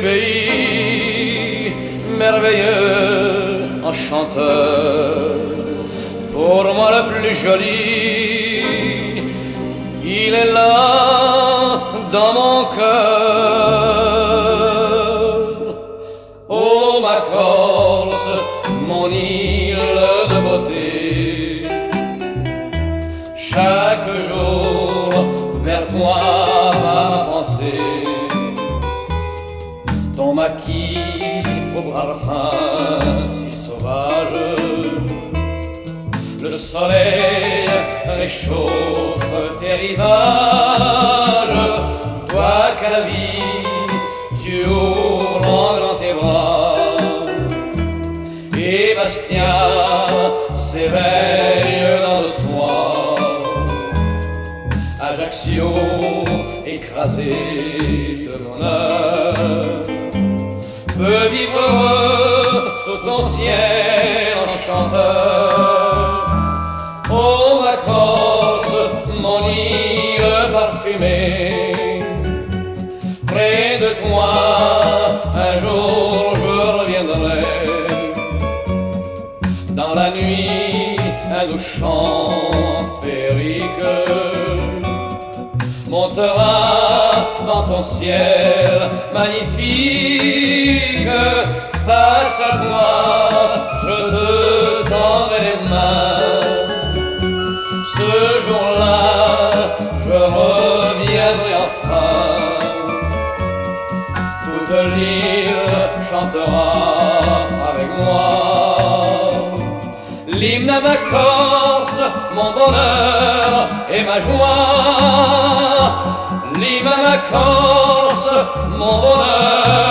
pays merveilleux, enchanteur, pour moi le plus joli, il est là dans mon cœur. Oh ma Corse, mon île de beauté, chaque jour vers toi va ma pensée. Ton maquis au parfum si sauvage, le soleil réchauffe tes rivages. Toi qu'à la vie tu ouvres en grand tes bras, et Bastia s'éveille dans le soir. Ajaccio écrasé de bonheur peut vivre heureux sous ton ciel enchanteur. Oh ma Corse, mon île parfumée, près de toi un jour je reviendrai. Dans la nuit un doux chant féerique montera dans ton ciel magnifique. Face à toi, je te tendrai les mains. Ce jour-là, je reviendrai enfin. Toute l'île chantera avec moi l'hymne à ma Corse, mon bonheur et ma joie. L'hymne à ma Corse, mon bonheur